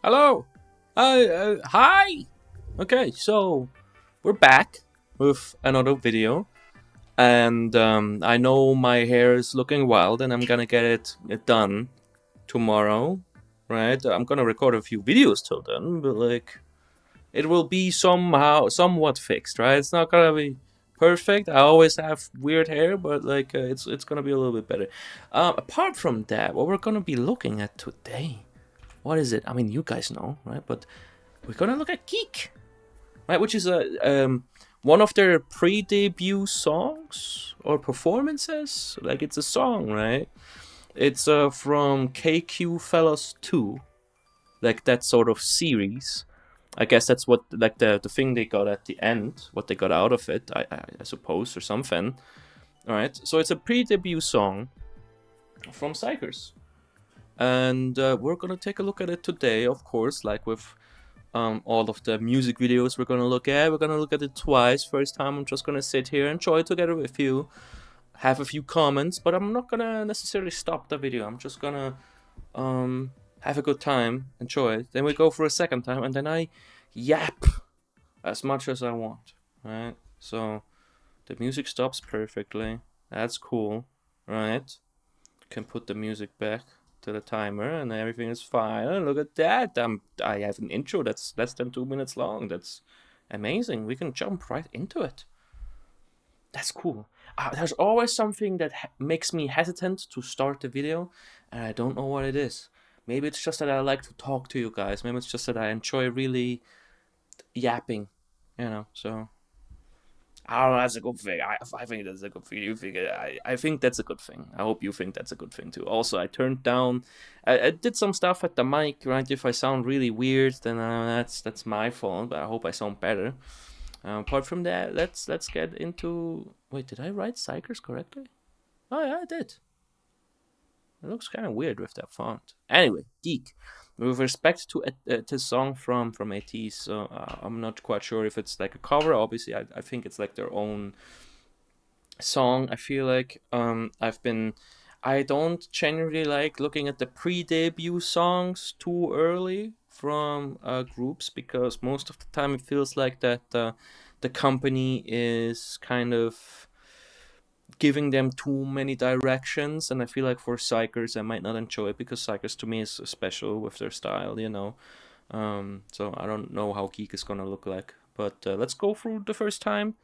Hello. Hi. Okay, so we're back with another video, and I know my hair is looking wild, and I'm gonna get it done tomorrow, right? I'm gonna record a few videos till then, but like it will be somewhat fixed, right? It's not gonna be perfect. I always have weird hair, but like it's gonna be a little bit better. Apart from that, what we're gonna be looking at today, what is it? I mean, you guys know, right? But we're gonna look at Geek, right? Which is one of their pre-debut songs or performances. Like it's a song, right? It's from KQ Fellas 2, like that sort of series. I guess that's what like the thing they got at the end, what they got out of it, I suppose, or something. All right, so it's a pre-debut song from xikers, and we're gonna take a look at it today, of course, like with all of the music videos we're gonna look at. We're gonna look at it twice. First time, I'm just gonna sit here, enjoy together with you, have a few comments, but I'm not gonna necessarily stop the video. I'm just gonna have a good time, enjoy it. Then we go for a second time, and then I yap as much as I want. Right? So the music stops perfectly. That's cool, right? Can put the music back to the timer and everything is fine. And look at that. I have an intro that's less than 2 minutes long. That's amazing. We can jump right into it. That's cool. There's always something that makes me hesitant to start the video, and I don't know what it is. Maybe it's just that I like to talk to you guys. Maybe it's just that I enjoy really yapping, so I don't know, that's a good thing. I think that's a good thing. You think I think that's a good thing. I hope you think that's a good thing too. Also, I turned down. I did some stuff at the mic, right? If I sound really weird, then that's my fault. But I hope I sound better. Apart from that, let's get into. Wait, did I write xikers correctly? Oh yeah, I did. It looks kind of weird with that font. Anyway, Geek. With respect to the song from AT, so I'm not quite sure if it's like a cover. Obviously, I think it's like their own song. I feel like I don't generally like looking at the pre-debut songs too early from groups, because most of the time it feels like that the company is kind of giving them too many directions, and I feel like for xikers I might not enjoy it, because xikers to me is special with their style. So I don't know how Geek is gonna look like, but let's go through the first time,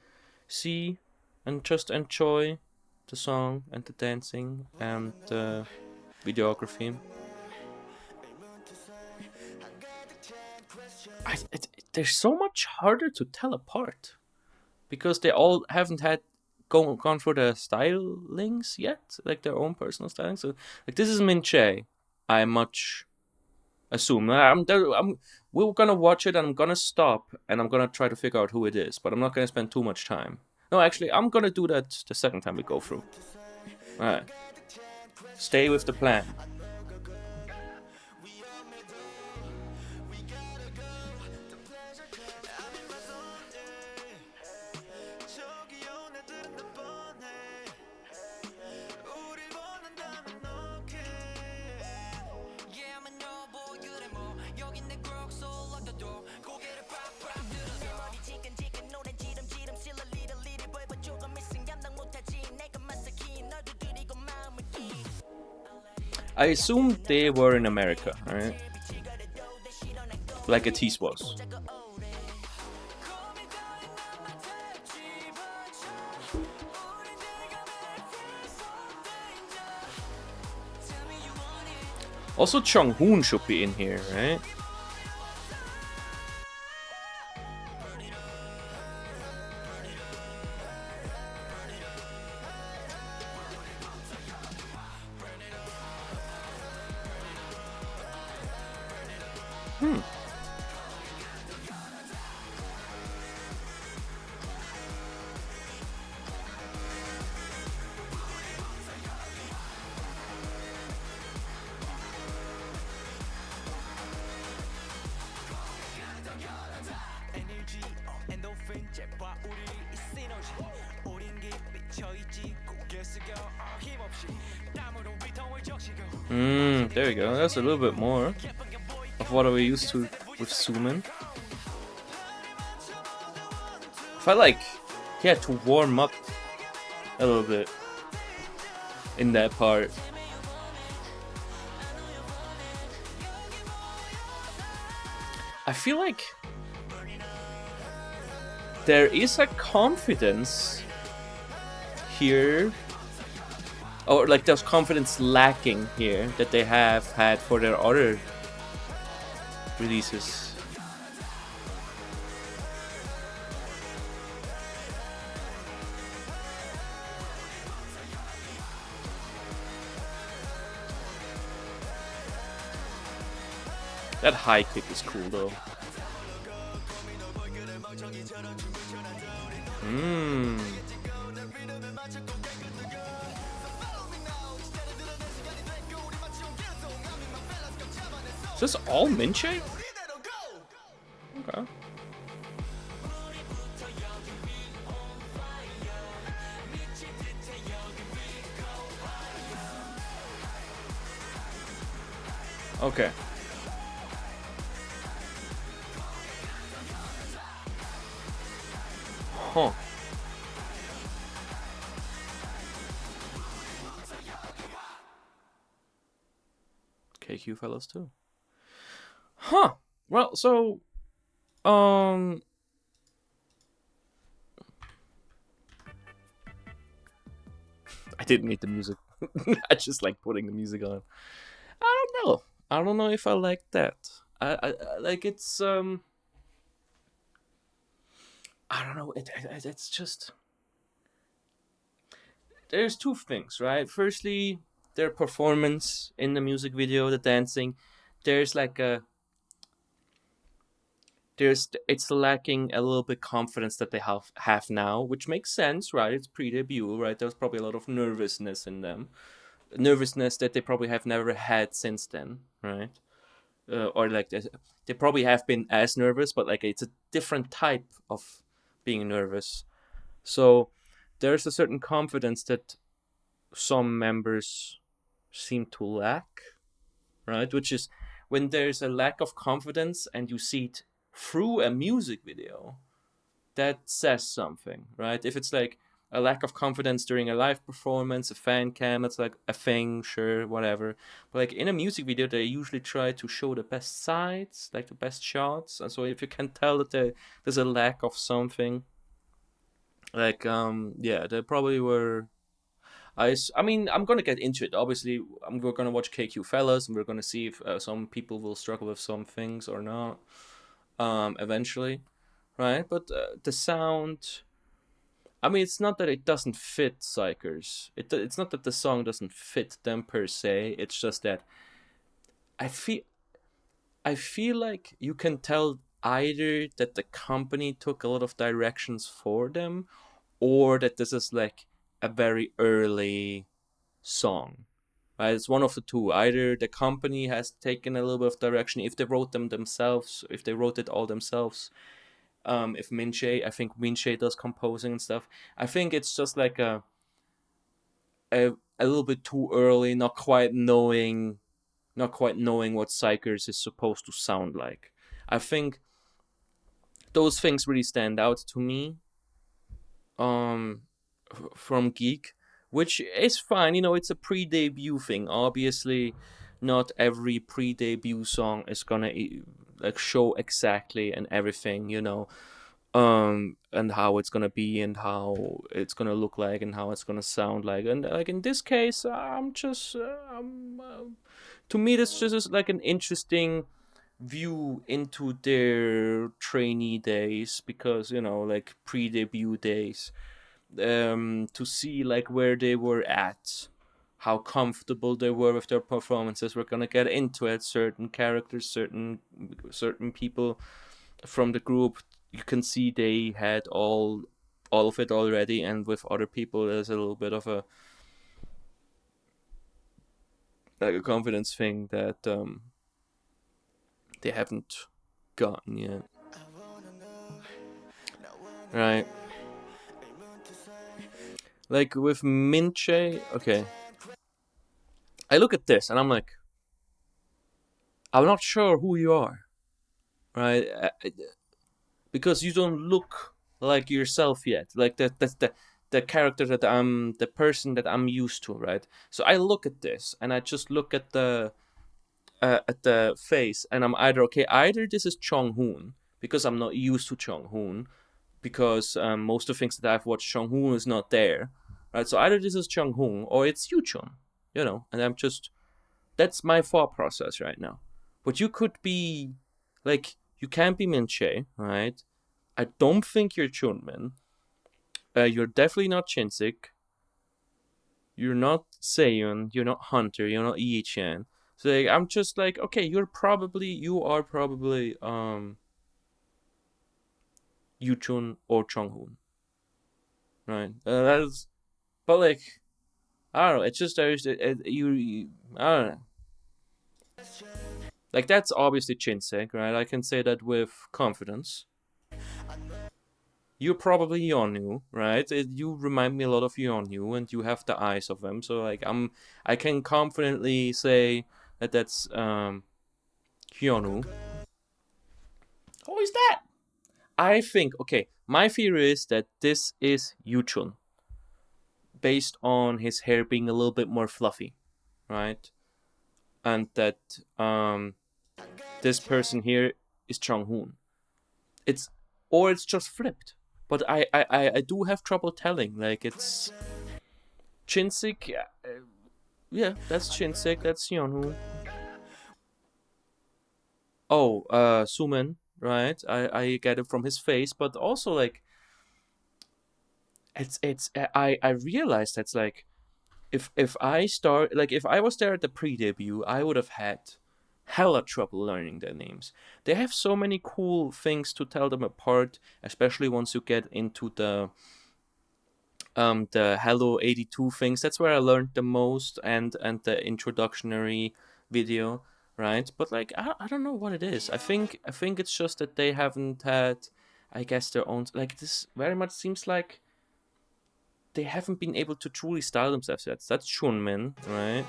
see, and just enjoy the song and the dancing and the videography. They're so much harder to tell apart, because they all haven't had gone for the stylings yet, like their own personal styling. So like this is Minche, I much assume. We're gonna watch it and I'm gonna stop and I'm gonna try to figure out who it is, but I'm not gonna spend too much time. No, actually, I'm gonna do that the second time we go through. All right, stay with the plan. I assume they were in America, right? Like Atis was. Also, Chung Hoon should be in here, right? Hmm. There you go. That's a little bit more. of what are we used to with Sumin. I felt like he had to warm up a little bit in that part. I feel like there is a confidence here, or like there's confidence lacking here that they have had for their other releases. That high kick is cool though. Is this all Minche? Okay. Okay. Huh. KQ fellows too. Huh. Well, so I didn't need the music. I just like putting the music on. I don't know. I don't know if I like that. I like it's I don't know. It's just there's two things, right? Firstly, their performance in the music video, the dancing. There's like a it's lacking a little bit confidence that they have now, which makes sense, right? It's pre-debut, right? There's probably a lot of nervousness in them, nervousness that they probably have never had since then, right? Or like they probably have been as nervous, but like it's a different type of being nervous. So there's a certain confidence that some members seem to lack, right? Which is when there's a lack of confidence and you see it through a music video, that says something, right? If it's like a lack of confidence during a live performance, a fan cam, it's like a thing, sure, whatever. But like in a music video, they usually try to show the best sides, like the best shots. And so if you can tell that there's a lack of something, like yeah, they probably were. I mean, I'm gonna get into it. Obviously, we're gonna watch KQ Fellas, and we're gonna see if some people will struggle with some things or not. Eventually, right? But the sound. I mean, it's not that it doesn't fit Xikers. It's not that the song doesn't fit them per se. It's just that I feel I feel like you can tell either that the company took a lot of directions for them, or that this is like a very early song. Right? It's one of the two. Either the company has taken a little bit of direction if they wrote them themselves, if they wrote it all themselves. If Minche, I think Minche does composing and stuff. I think it's just like a little bit too early, not quite knowing what Xikers is supposed to sound like. I think those things really stand out to me. From Geek, which is fine. You know, it's a pre-debut thing. Obviously, not every pre-debut song is gonna like show exactly and everything. You know, and how it's gonna be and how it's gonna look like and how it's gonna sound like. And like in this case, I'm just to me this just is like an interesting view into their trainee days, because you know, like pre-debut days, to see like where they were at, how comfortable they were with their performances. We're gonna get into it. Certain characters, certain people from the group, you can see they had all of it already, and with other people, there's a little bit of a like a confidence thing that they haven't gotten yet. Right. Like with Minche, okay. I look at this and I'm like, I'm not sure who you are, right? Because you don't look like yourself yet. Like that's the character that the person that I'm used to, right? So I look at this and I just look at the face, and I'm either okay. Either this is Chong Hoon because I'm not used to Chong Hoon, because most of the things that I've watched, Chong Hoon is not there, right? So either this is Chong Hoon or it's Yu Chun, And I'm just that's my thought process right now. But you could be like you can't be Min Che, right? I don't think you're Chunmin. You're definitely not Chinsik. You're not Seiyun. You're not Hunter. You're not Yi Chen. So like, I'm just like, okay, you are probably Yu Chun or Chong Hoon, right? That's but like I don't know. It's just there's you I don't know. Like that's obviously Chinsek, right? I can say that with confidence. You're probably Yonu, right? You remind me a lot of Yonu, and you have the eyes of him. So like I can confidently say that that's Hyonu. Who is that? I think okay. My theory is that this is Yuchun, based on his hair being a little bit more fluffy, right? And that this person here is Chong Hoon. It's or it's just flipped. But I do have trouble telling. Like it's Chinsik. Yeah, that's Chinsik. That's Yeonwoo. Oh, Suman, right? I get it from his face, but also like it's I realized that's like if I start like if I was there at the pre-debut, I would have had hella trouble learning their names. They have so many cool things to tell them apart, especially once you get into the Hello 82 things. That's where I learned the most, and the introductory video, right? But like I don't know what it is. I think it's just that they haven't had, I guess, their own, like this very much seems like they haven't been able to truly style themselves yet. That's Shunmin, right?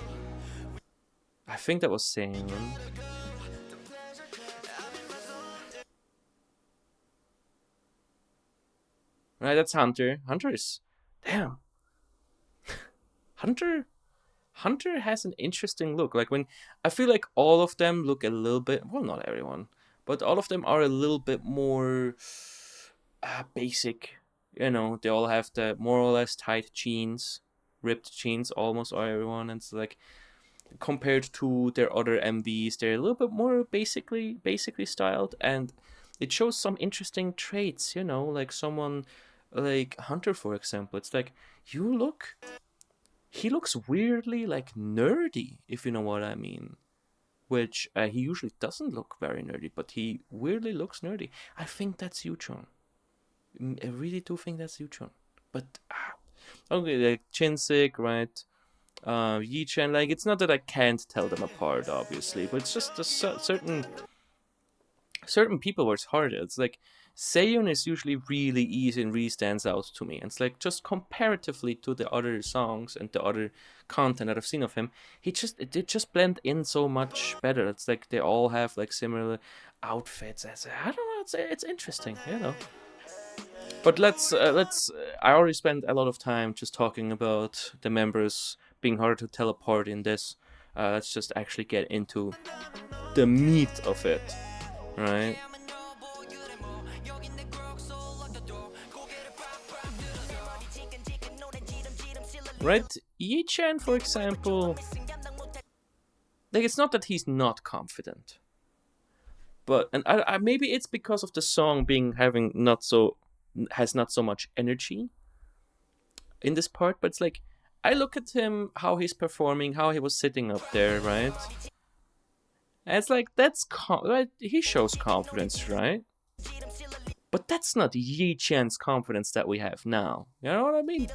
I think that was Seiyun. Right, that's Hunter. Hunter is damn. Hunter Hunter has an interesting look. Like when I feel like all of them look a little bit, well, not everyone, but all of them are a little bit more basic. They all have the more or less tight jeans, ripped jeans, almost everyone. And it's like compared to their other MVs, they're a little bit more basically styled, and it shows some interesting traits. Like someone like Hunter, for example. It's like you look he looks weirdly like nerdy, if you know what I mean. Which he usually doesn't look very nerdy, but he weirdly looks nerdy. I think that's Yuchon. I really do think that's Yuchon. But okay, like Chinsik, right? Yi Chen, like it's not that I can't tell them apart, obviously, but it's just a certain people where it's harder. It's like Seiyun is usually really easy and really stands out to me. And it's like just comparatively to the other songs and the other content that I've seen of him, they just blend in so much better. It's like they all have like similar outfits. I don't know. It's interesting. But let's. I already spent a lot of time just talking about the members being hard to tell apart in this. Let's just actually get into the meat of it, right? Right? Yi Chen, for example, like it's not that he's not confident, but and maybe it's because of the song being having not so has not so much energy in this part, but it's like I look at him, how he's performing, how he was sitting up there, right? And it's like right. He shows confidence, right? But that's not Yi Chen's confidence that we have now. You know what I mean?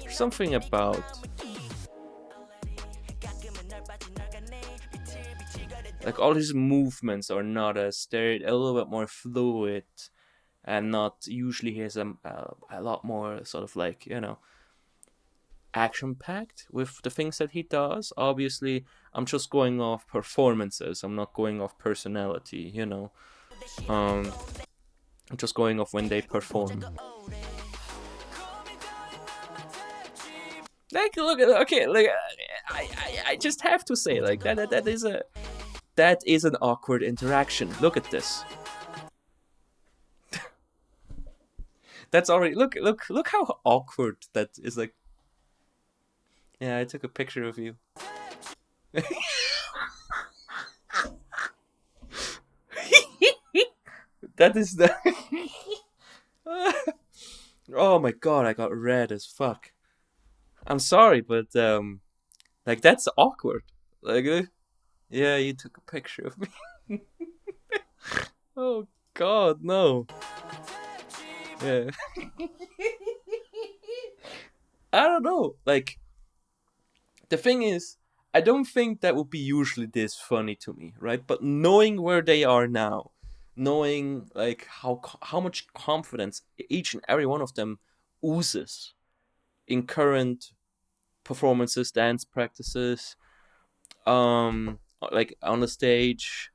Something about like all his movements are not as they're a little bit more fluid, and not usually he has a lot more sort of like action-packed with the things that he does. Obviously, I'm just going off performances. I'm not going off personality, you know. I'm just going off when they perform. Like, look, okay, like, I just have to say, like, that is an awkward interaction. Look at this. That's already look how awkward that is. Like, yeah, I took a picture of you. That is the. Oh my god, I got red as fuck. I'm sorry, but like, that's awkward. Like, yeah, you took a picture of me. Oh god, no. Yeah. I don't know. Like, the thing is, I don't think that would be usually this funny to me, right? But knowing where they are now, knowing like how much confidence each and every one of them oozes in current performances, dance practices, like on the stage,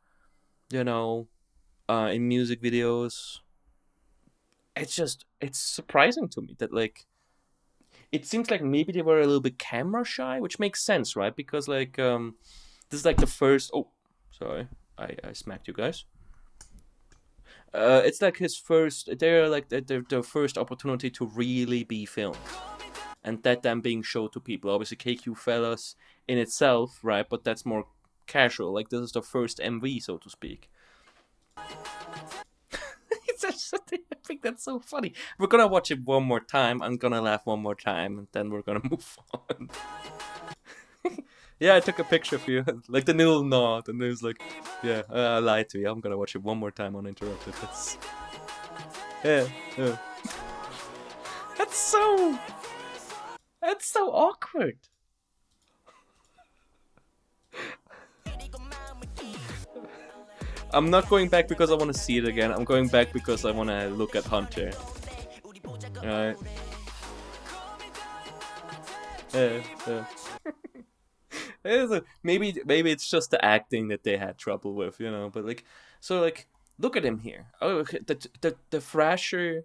you know, in music videos, it's surprising to me that, like, it seems like maybe they were a little bit camera shy, which makes sense, right? Because, like, this is like the first. Oh, sorry, I smacked you guys. It's like his first. They're like their first opportunity to really be filmed, and that then being shown to people. Obviously, KQ Fellas in itself, right? But that's more casual. Like, this is the first MV, so to speak. I think that's so funny. We're gonna watch it one more time. I'm gonna laugh one more time, and then we're gonna move on. Yeah, I took a picture of you, like the little nod, and it was like, yeah, I lied to you. I'm gonna watch it one more time uninterrupted. Yeah, yeah. That's so, that's so awkward. I'm not going back because I want to see it again. I'm going back because I want to look at Hunter. Alright. Yeah. Maybe it's just the acting that they had trouble with, you know. But like, so like, look at him here. Oh, the Thrasher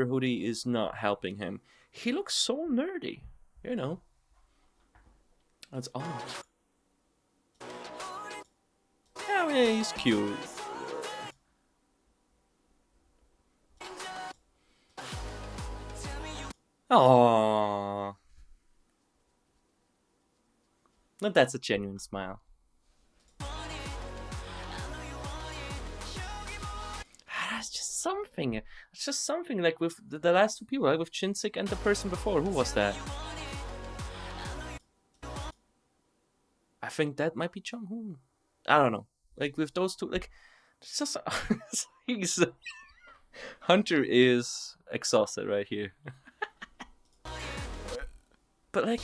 hoodie is not helping him. He looks so nerdy, you know. That's odd. Yeah, I mean, he's cute. Aww. But that's a genuine smile. That's just something. It's just something, like with the last two people, like with Chinsik and the person before. Who was that? I think that might be Chung Hoon. I don't know. Like, with those two, like, it's just he's Hunter is exhausted right here. But like,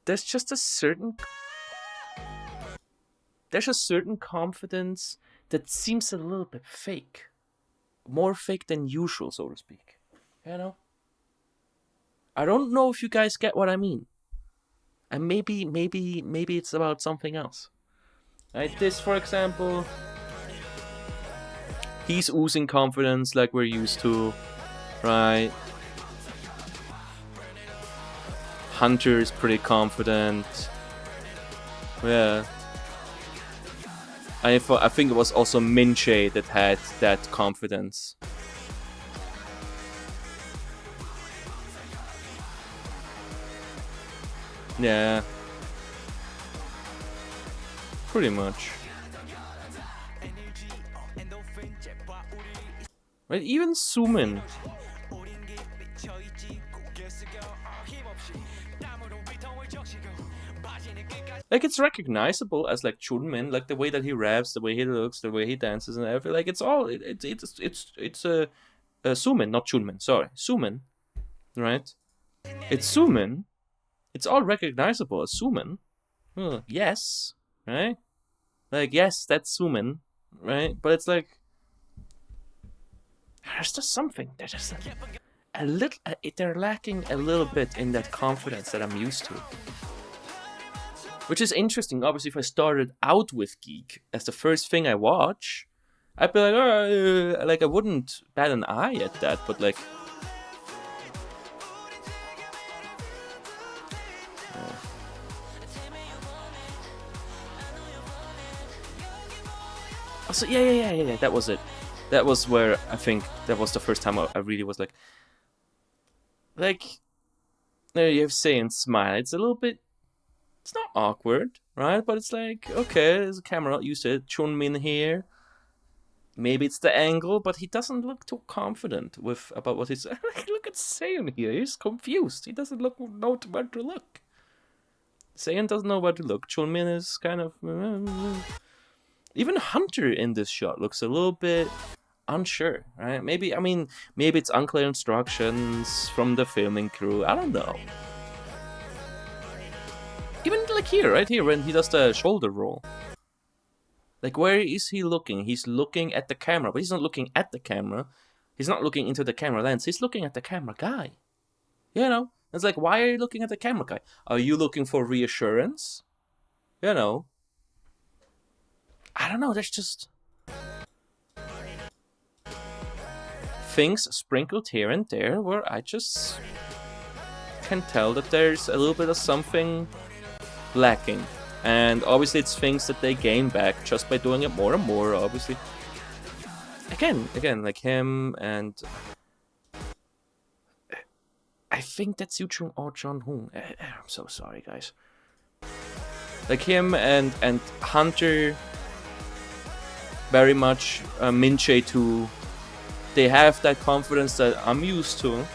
there's just a certain confidence that seems a little bit fake, more fake than usual, so to speak. You know. I don't know if you guys get what I mean. And maybe it's about something else. Like this, for example, he's oozing confidence like we're used to, right? Hunter is pretty confident. Yeah. I think it was also Minche that had that confidence. Yeah. Pretty much. Right, even Sumin. Like, it's recognizable as like Chunmin, like the way that he raps, the way he looks, the way he dances, and everything. Like, it's all it's a Sumin, not Chunmin. Sorry, Sumin, right? It's Sumin. It's all recognizable as Sumin. Yes, right? Like, yes, that's Sumin, right? But it's like, there's just something. There's just a little, they're lacking a little bit in that confidence that I'm used to. Which is interesting. Obviously, if I started out with Geek as the first thing I watch, I'd be like, oh, like I wouldn't bat an eye at that, but like, also, yeah. That was it. That was where I think that was the first time I really was like, you have say and smile. It's a little bit. It's not awkward, right? But it's like, okay, there's a camera. You said Chunmin here. Maybe it's the angle, but he doesn't look too confident about what he's. Look at Saiyan here. He's confused. He doesn't know where to look. Saiyan doesn't know where to look. Chunmin is kind of. Even Hunter in this shot looks a little bit unsure, right? Maybe it's unclear instructions from the filming crew. I don't know. Even like here, right here, when he does the shoulder roll. Like, where is he looking? He's looking at the camera, but he's not looking at the camera. He's not looking into the camera lens. He's looking at the camera guy. You know? It's like, why are you looking at the camera guy? Are you looking for reassurance? You know? I don't know, there's just things sprinkled here and there where I just can tell that there's a little bit of something lacking. And obviously it's things that they gain back just by doing it more and more, obviously. Again, like him and... I think that's Yuchung or John Hoon. I'm so sorry, guys. Like him and Hunter, very much Minche too. They have that confidence that I'm used to.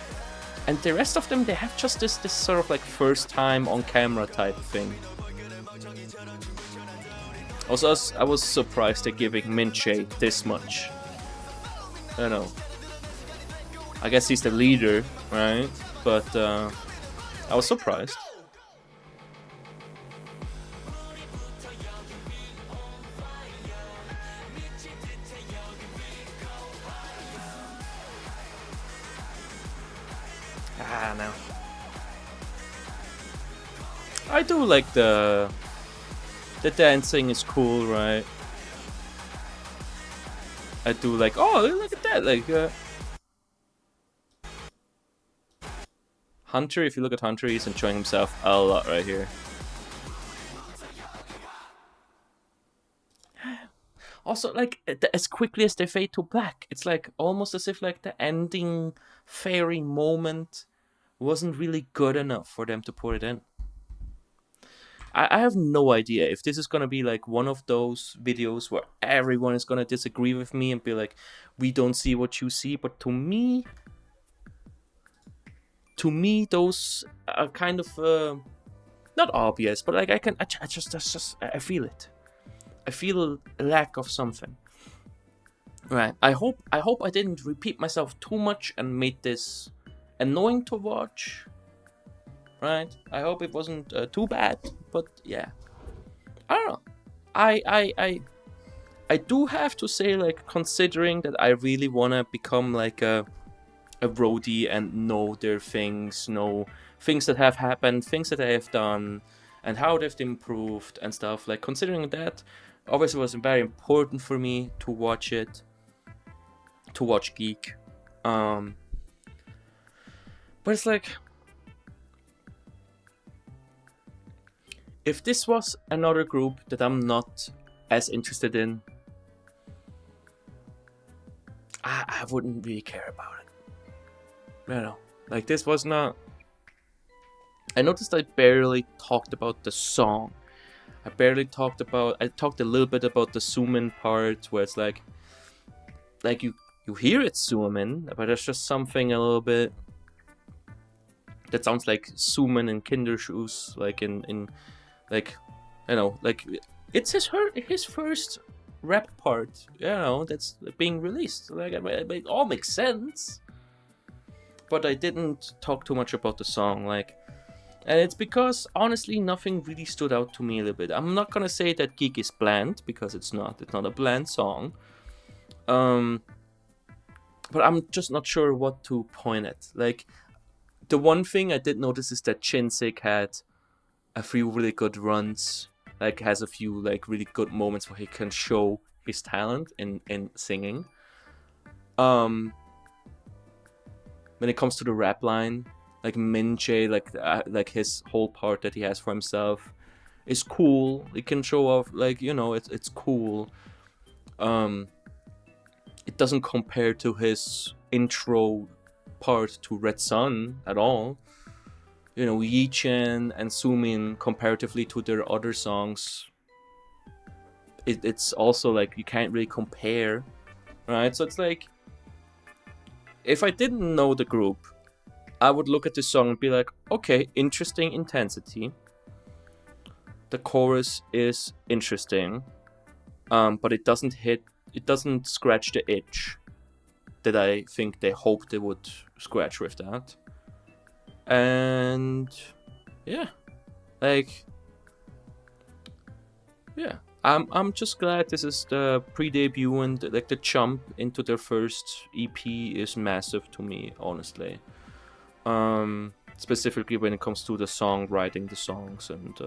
And the rest of them, they have just this sort of like first time on camera type thing. Also, I was surprised they're giving Minche this much. I don't know. I guess he's the leader, right? But I was surprised. No. I do like the dancing is cool, right? I do like, oh, look at that, like Hunter, if you look at Hunter, he's enjoying himself a lot right here. Also, like, as quickly as they fade to black, it's like almost as if like the ending fairy moment wasn't really good enough for them to put it in. I have no idea if this is gonna be like one of those videos where everyone is gonna disagree with me and be like, we don't see what you see, but to me those are kind of not obvious, but like I feel it. I feel a lack of something. Right. I hope I didn't repeat myself too much and made this annoying to watch. Right. I hope it wasn't too bad, but yeah. I don't know. I do have to say, like, considering that I really wanna become like a roadie and know their things, know things that have happened, things that I have done, and how they've improved and stuff. Like, considering that, obviously it was very important for me to watch it, to watch Geek. But it's like, if this was another group that I'm not as interested in, I wouldn't really care about it. You know, like, this was not... I noticed I barely talked about the song. I talked a little bit about the zoom-in part, where it's like you hear it zoom in, but there's just something a little bit that sounds like zoom in Kindershoes, like in like, you know, like it's his first rap part, you know, that's being released. Like, it all makes sense, but I didn't talk too much about the song, like. And it's because, honestly, nothing really stood out to me a little bit. I'm not gonna say that Geek is bland, because it's not. It's not a bland song. but I'm just not sure what to point at. Like, the one thing I did notice is that Chinsik had a few really good runs, like has a few like really good moments where he can show his talent in singing. When it comes to the rap line, like Minche, like his whole part that he has for himself is cool. He can show off, like, you know, it's cool. It doesn't compare to his intro part to Red Sun at all. You know, Yi-Chen and Sumin, comparatively to their other songs, it's also like you can't really compare, right? So it's like, if I didn't know the group, I would look at this song and be like, okay, interesting intensity. The chorus is interesting, but it doesn't scratch the itch that I think they hoped they would scratch with that. And yeah, like, yeah, I'm just glad this is the pre-debut, and like the jump into their first EP is massive to me, honestly. Specifically when it comes to the songwriting, the songs, and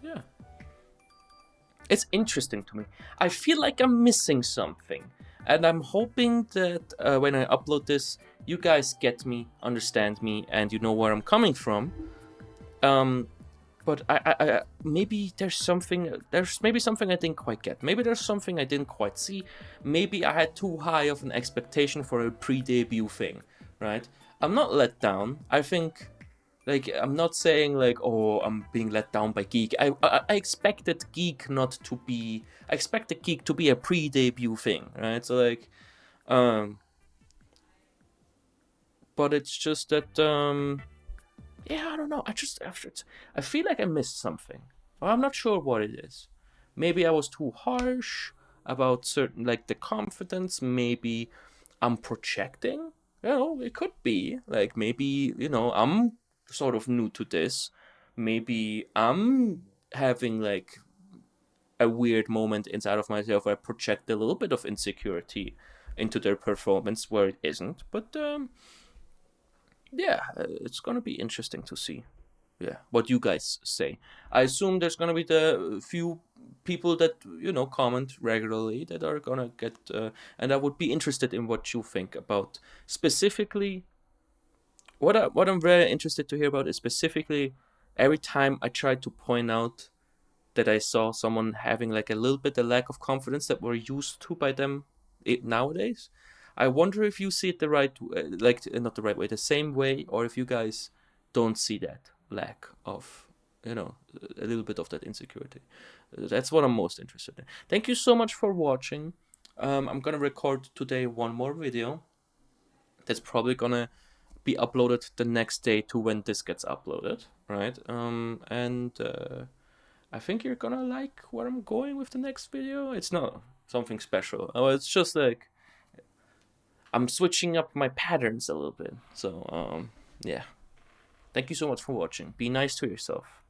yeah, it's interesting to me. I feel like I'm missing something, and I'm hoping that when I upload this, you guys get me, understand me, and you know where I'm coming from. But I maybe there's maybe something I didn't quite get. Maybe there's something I didn't quite see. Maybe I had too high of an expectation for a pre-debut thing, right? I'm not let down. I think, like, I'm not saying like, oh, I'm being let down by Geek. I expected Geek not to be. I expected Geek to be a pre-debut thing, right? So like, but it's just that yeah, I don't know. I feel like I missed something. Well, I'm not sure what it is. Maybe I was too harsh about certain, like, the confidence. Maybe I'm projecting. You know, it could be. Like, maybe, you know, I'm sort of new to this. Maybe I'm having like a weird moment inside of myself where I project a little bit of insecurity into their performance where it isn't. But yeah, it's gonna be interesting to see. Yeah, what you guys say. I assume there's gonna be the few people that, you know, comment regularly that are gonna get, and I would be interested in what you think about specifically. What I'm very interested to hear about is specifically every time I try to point out that I saw someone having like a little bit of lack of confidence that we're used to by them nowadays. I wonder if you see it the right, like, not the right way, the same way, or if you guys don't see that lack of, you know, a little bit of that insecurity. That's what I'm most interested in. Thank you so much for watching. I'm gonna record today one more video that's probably gonna be uploaded the next day to when this gets uploaded, right? And I think you're gonna like where I'm going with the next video. It's not something special. Oh, it's just like I'm switching up my patterns a little bit. So yeah. Thank you so much for watching. Be nice to yourself.